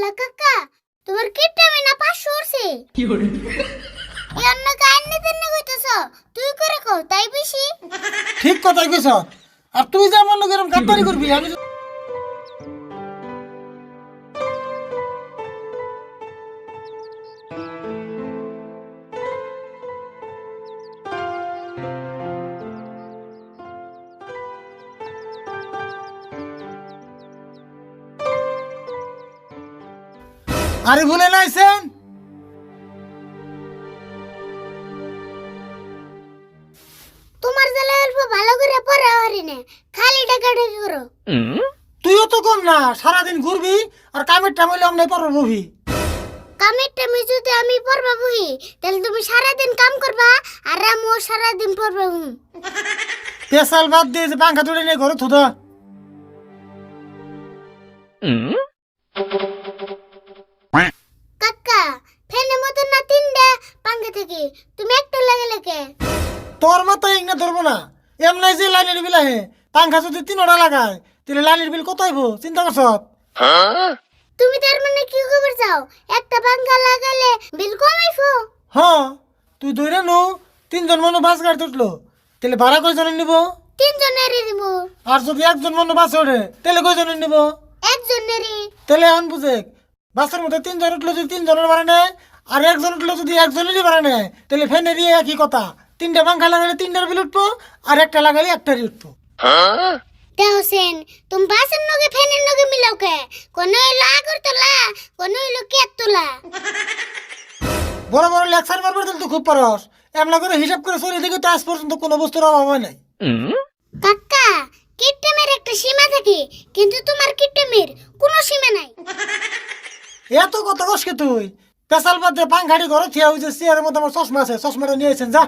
আল্লাহ কাকা তোমার কিপটামি না 500 উঠছে কি করে ইয়ান্না কান্নে দিনে কইতেছ তুই করে কও তাই বেশি ঠিক কথাই কইছ। আর তুই যে আমার লোকের গাদ্দারি করবি আমি আরে ভুলে নাইছেন তোমার জালে অল্প ভালো করে পড়া হরিনে খালি টাকা টাকা করো তুইও তো কম না সারাদিন ঘুরবি আর কামের টাইম হইলে আমরাই পারবো বহি। কামের টাইমে যদি আমি পড়বা বহি তাহলে তুমি সারা দিন কাম করবা আর আমিও সারা দিন পড়বা পেশাল বাদ দিয়ে যে পাঙ্খা তুলে নিয়ে ঘরে থুদা। কাকা ফ্যানের মতো না তিনটা পাঙ্খা থেকে তুমি একটা লাগালে কে তোর মাথায় ইংনা ধরবো না এমনি যে লাইনের বিল আহে পাঙ্খা যদি 3টা লাগায় তাহলে লাইনের বিল কত আইব চিন্তা করছ? তুমি তার মানে কি খবর চাও একটা পাঙ্খা লাগালে বিল কমাইছো হ্যাঁ তুই ধরে নো 3জন মানুষ বাস গাড়ি উঠলো তাহলে ভাড়া কয়জনের নিব? তিনজনেরই দিব আর যদি একজন মানুষ বাসে ওঠে তাহলে কয়জনের নিব? একজনেরই তাহলে এখন বুঝে বাসের মধ্যে 3জন উঠলো যদি 3জনের ভাড়া নেয় আর একজন উঠলো যদি একজনেরই ভাড়া নেয় তাহলে ফ্যানেরই একই কথা 3টা পাঙ্খা লাগালে 3টার বিল উঠবো আর একটা লাগালে একটারই উঠবো। দেওসেন তুমি বাসের নগে ফ্যানের নগে মিলাও কে কোন হইলো আগর তোলা কোন হইলো কেক তোলা বড় বড় লেকচার মারবার তো খুব পারস এমন করে হিসাব করে চলে দেখে তো আজ পর্যন্ত কোনো বস্তুর অভাব হয় নাই। কাকা কিপটেমের একটা সীমা থাকে কিন্তু তোমার কিপটেমের কোনো সীমা নাই এত কথা কসকে তুই পেশাল বাদ দিয়ে পাঙ্খাটি ঘরে থিয়া হয়েছে চেয়ারের মধ্যে আমার চশমা আছে চশমাটা নিয়ে এসেছেন যা।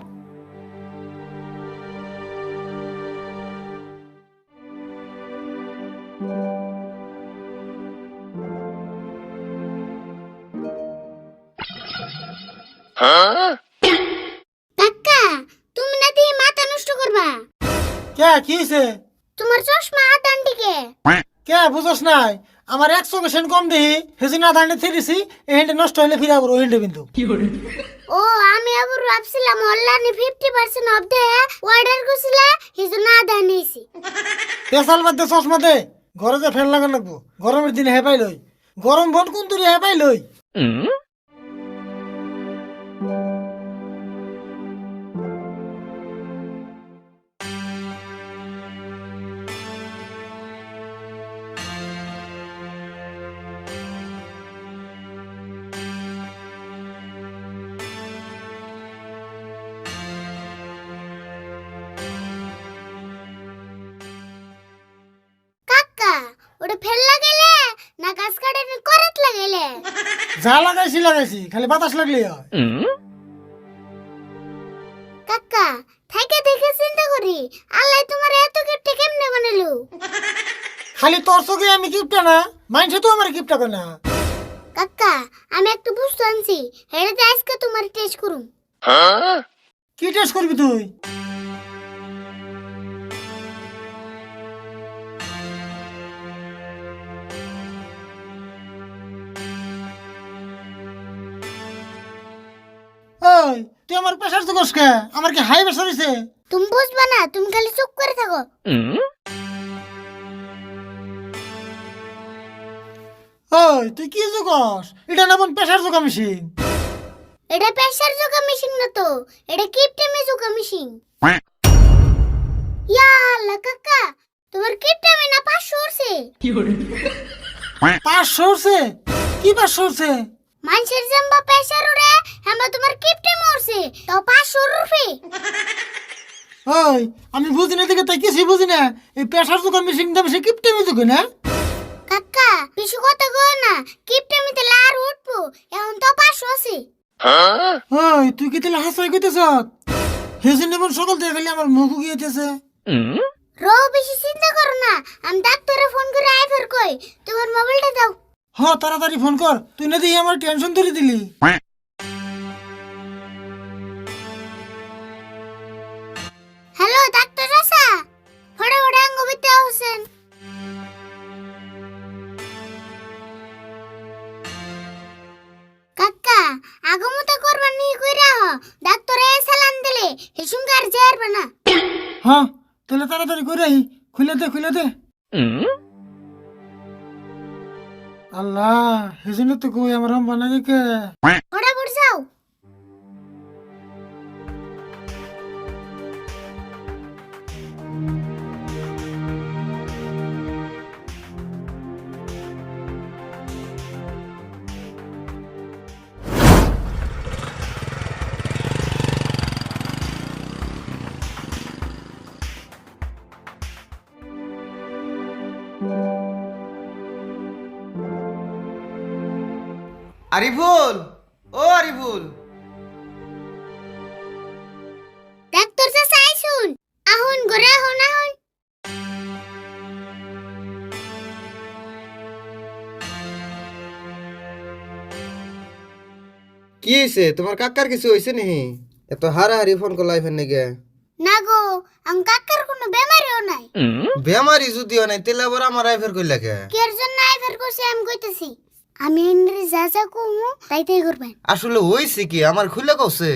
কাকা তুমি না দিয়ে মাথা নষ্ট করবা কে কি হয়েছে? তোমার চশমা আদান দিকে কে বুঝস নাই আমার 100% কম দেহি হেসি না ধানে থিরিছি এই হেন্ডে নষ্ট হইলে ফিরে আবার ওই হেন্ডে কিন্তু ও আমি আবার ভাবছিলাম অনলাইনে 50% অফ দে অর্ডার করছিলে হিজনা আদান নিছি পেশাল বাদ দিয়ে চশমা দে ঘরে যে ফ্যান লাগান লাগবো গরমের দিনে হেপাই লই গরম ভোট কোন তুই হেপাই লই। কাকা ওটা ফেল লাগাইলে না গাছ কাটার করাত লাগাইলে যা লাগাইছি খালি বাতাস লাগলেই হয়। কাকা থাইকে দেখে চিন্তা করি আল্লাহ তোমার এত গিফট কেমনে বানালো খালি তোর চোখে আমি কিপটা না মাইনছে তো আমার কিপটা করে না। কাকা আমি একটা বস্তু আনছি হেড়ে আজকে তোমার টেস্ট করুম কি টেস্ট করবি তুই? ওই তুই আমার প্রেসার চোখস কে আমার কি হাই প্রেসার হইছে? তুমি বুঝবা না তুমি খালি চুপ করে থাকো ওই তুই কি চোখস এটা না বোন প্রেসার চোখা মেশিন। এটা প্রেসার জোকা মেশিন না তো এটা কিপটেমে জোকা মেশিন ইয়া আল্লাহ কাকা তোমার কিপটেমে না 500 উঠছে 500 উঠছে? কি 500 উঠছে? মানুষের জাম্বা প্রেসার উড়ে আমরা তোমার কিপটেমে উঠছে তাও 500 রুপি ওই আমি বুঝি না দেখে তাই কিছুই বুঝি না এই প্রেসার চোখা মেশিন দাম সে কিপটে আমি চোখে না। কাকা বেশি কথা কও না কিপটেমিতে লার উঠবো এখন তো 500 আছে ওই তুই কি তাহলে হাসাই কইতেছ? হেসে নেবন সকাল থেকে খালি আমার মুখ গিয়েছে। রো বেশি চিন্তা করো না আমি ডাক্তারে ফোন করে আইফার কই তোমার মোবাইলটা দাও হ তাড়াতাড়ি ফোন কর তুই না দিয়ে আমার টেনশন ধরে দিলি। হ্যালো ডাক্তার চাচা ফটাফট আঙ্গুবিতে হোসেন আগমত করবার নি কইরা হ ডাক্তারে সালাম দিলে হেসুঙ্গার জারবে না। হ্যাঁ তাহলে তাড়াতাড়ি করে আই, খুলে দে। আল্লাহ হেজন্য তো কই আমার আম বানা দিকে। ফটাফট যাও। আরিফুল, ও আরিফুল, ডাক্তার চাচা আইসুন, আহুন ঘরে আহুন। কি হয়েছে? তোমার কাকার কিছু হয়েছে নি? এত হারাহারি ফোন করলাই ফেন নাকি? না গো, আম কাকার কোনো বেমারিও নাই। বেমারি যদিও নাই তেলে আবার আমার আইফের কইলা কে? কের জন্য আইফার করছে আমি কইতেছি। আমি এনরে যা যা কমু তাই তাই করবেন। আসলে হইছে কি আমার খুলে কইছে?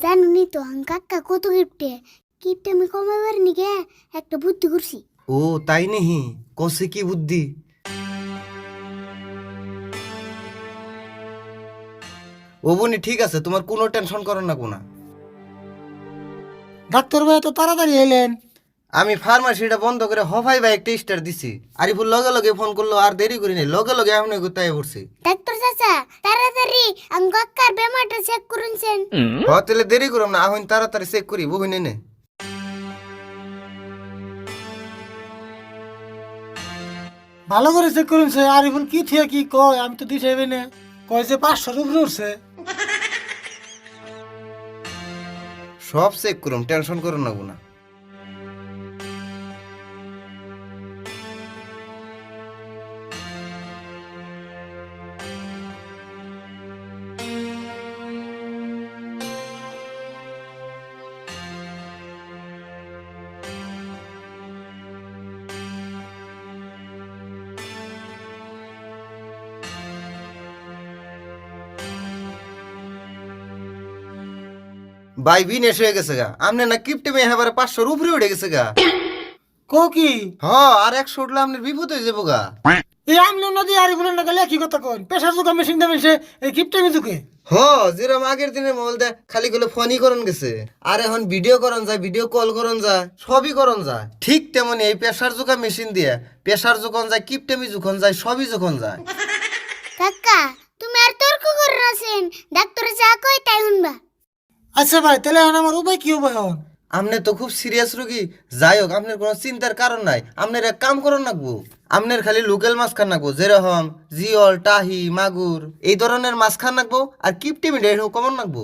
জানুনি তো আম কাকা কত কিপটে আমি কমাবার নিগে একটা বুদ্ধি করছি। ও তাই নিহি, কইছে কি বুদ্ধি? ও বনি ঠিক আছে, তোমার কোনো টেনশন করো না কোনা। ডাক্তার ভাই তো তাড়াতাড়ি এলেন। আমি ফার্মাসিটা বন্ধ করে হফাই ভাই একটা স্টার দিছি। আরিফুল লগে লগে ফোন করলো, আর দেরি করি নাই, লগে লগে আমি কোথায় পড়ছি। ডাক্তার চাচা তাড়াতাড়ি আম কাকার বেমারটা চেক করুনছেন। হ তাহলে দেরি করম না, এখন তাড়াতাড়ি চেক করি বহিন নে। ভালো করে চেক করুন সে। আরিফুল কি থিয়া কি কয় আমি তো দিতে হবে না। কয় যে 500 উপরে উঠছে। সব চেক করুম, টেনশন করো না গুনা। ভাই বিনেশ হয়ে গেছে গা, আমনে না কিপটে মেয়ে এবারে 500 উপরে উঠে গেছে গা। কো কি হ আর 100 উঠলে আপনার বিপদ হয়ে যাবো গা। এই আমলে নদী আরিফুলের না গেলে কি কথা কন? পেশার যুগ মেশিন দামে সে এই কিপটে মিজুকে। হ যেরকম আগের দিনের মোবাইল দে খালি গুলো ফোনই করন গেছে, আর এখন ভিডিও করন যায়, ভিডিও কল করন যায়, সবই করন যায়। ঠিক তেমনি এই প্রেসার জোকা মেশিন দিয়ে প্রেসার যখন যায়, কিপটেমি যখন যায়, সবই যখন যায়। কাকা তুমি আর তর্ক করে আছেন, ডাক্তারে যা কয় তাই শুনবা। আচ্ছা ভাই তাহলে এখন আমার উপায় কি হবে এখন? আপনি তো খুব সিরিয়াস রোগী, যাই হোক আপনার কোনো চিন্তার কারণ নাই। আপনার এক কাম করন নাকবো, আপনার খালি লোকাল মাছ খান নাকবো, যেরকম জিওল, টাহি, মাগুর এই ধরনের মাছ খান নাকবো, আর কিপটেমি এরকম কমন নাকবো।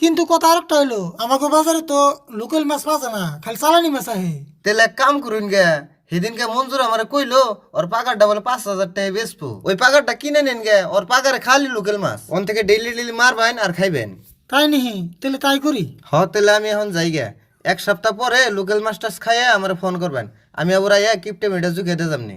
কিন্তু কথা আরেকটা হইলো, আমাকে বাজারে তো লোকাল মাছ পাওয়া না, খালি চালানি মাছ আহে। তাহলে এক কাম করুন গে, সেদিনকে মঞ্জুর আমার কইলো ওর পাগারটা বলে 5,000 টাকা বেচবো, ওই পাগারটা কিনে নেন গে, ওর পাগারে খালি লোকাল মাছ, ওন থেকে ডেইলি মারবেন আর খাইবেন। তাই নিহি তাহলে তাই করি। হ তাহলে আমি এখন যাই গে, 1 সপ্তাহ পরে লোকাল মাছটা খাইয়া আমার ফোন করবেন, আমি আবার আইয়া কিপটে মেটা জুগেতে যামনি।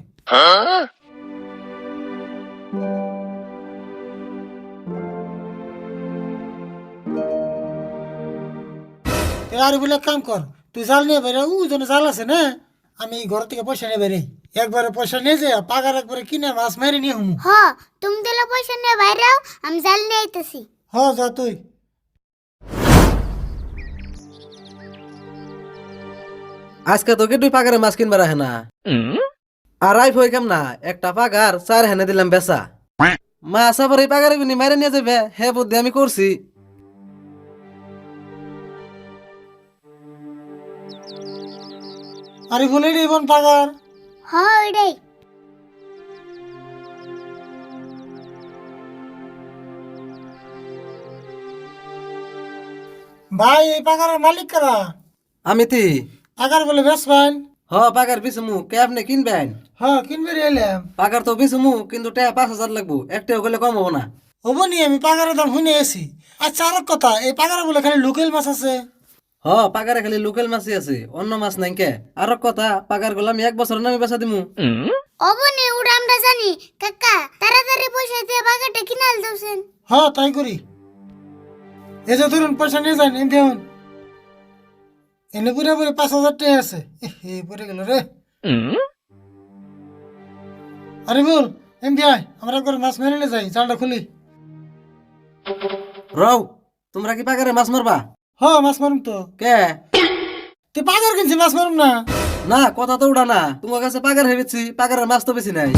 আরিফুল এক কাম কর, তুই জাল নিয়ে বেরে, ও জন্য জাল আছে না, আমি ঘর থেকে পয়সা নিয়ে বেরে একবারে পয়সা নিয়ে যে পাগার একবারে কিনে মাছ মেরে নিয়ে হুম। হ তুমি দিলে পয়সা নিয়ে বাইরেও, আমি জাল নিয়ে আইতেছি। হ যা তুই। আজকে তোকে তুই পাগারে মাছ কিনবার আহে না, আর আইফ হই কাম না, একটা পাগার 4 হেনে দিলাম বেচা। মাছ আবার এই পাগারে বিনি মাইরে নিয়ে যাবে, হে বুদ্ধি আমি করছি। আরিফুল এই বোন পাগার। হ ওইটাই। ভাই এই পাগারের মালিক কারা? আমি তি পাগার বলে বেশ ভাই। হ পাগার বিছমু কে আপনি কিনবেন? হ্যাঁ কিনবে এলাম। পাগার তো বিছমু কিন্তু টাকা 5,000 লাগবো, একটা গেলে কম হবো না। হবো নি, আমি পাগারের দাম শুনে এসি। আচ্ছা আর এক কথা, এই পাগারে বলে খালি লোকাল মাছ আছে? পাগারে খালি লোকাল মাছই আছে, অন্য মাছ নাই কে। আর কথা পাগার গুলো আমি 1 বছর নামে বেচা দিমু। অবনি ওটা আমরা জানি কাকা, তাড়াতাড়ি পয়সা দিয়ে বাগাটা কিনাল দউছেন। তাই করি। এই যে ধরুন পয়সা নিয়ে যান, এনে দেখুন এনে পুরো 5,000 টাকা আছে। পরে গেল রে। আরে বল এমনি আয়, আমরা একবার মাছ মেরে নিয়ে যাই, জালটা খুলি। রও, তোমরা কি পাগারে মাছ মারবা? মাছ মারুম তো। কে? তুই পাগার কিনছি, মাছ মারুম না। না, কথা তো উড়া না। তোমার কাছে পাগার হেবেছি, পাগারের মাছ তো বেশি নাই।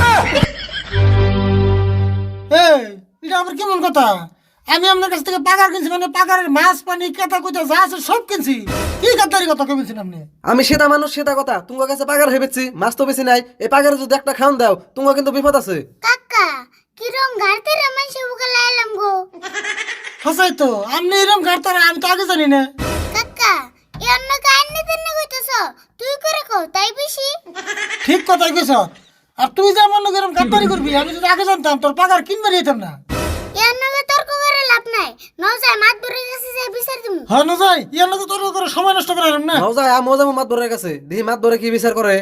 এটা আবার কেমন কথা? আমি আপনার কাছ থেকে পাগার কিনছি, মানে পাগারের মাছ পানি কেতা কুতা যা আছে সব কিনছি। কি গাদ্দারি কথা কেমনছেন আপনি? আমি সেটা মানুষ, সেটা কথা। তোমার কাছে পাগার হেবেছি, মাছ তো বেশি নাই। এই পাগারে যদি একটা খাওন দাও, তোমার কিন্তু বিপদ আছে। কাকা কি রং গাড়তে রে মাইসে বুকালে আইলাম গো। হাসাই তো আপনি এরকম গাড়তার, আমি তো আগে জানি না। কাকা এ অন্য কাহিনী তেনে কইতেছ, তুই করে কও তাই বেশি। ঠিক কথাই কইছ। আর তুই যে আমার লোক এরকম গাদ্দারি করবি, আমি যদি আগে জানতাম তোর পাগার কিনবে যেতাম না। এ অন্য তর্ক করে লাভ নাই, নও যায় মাত ধরে গেছে যে বিচার দিমু। না যাই ইয়ার লোক তোর করে সময় নষ্ট করার না। নাও যায়, আমিও যাবো মাত ধরে গেছে, দেখি মাত ধরে কি বিচার করে।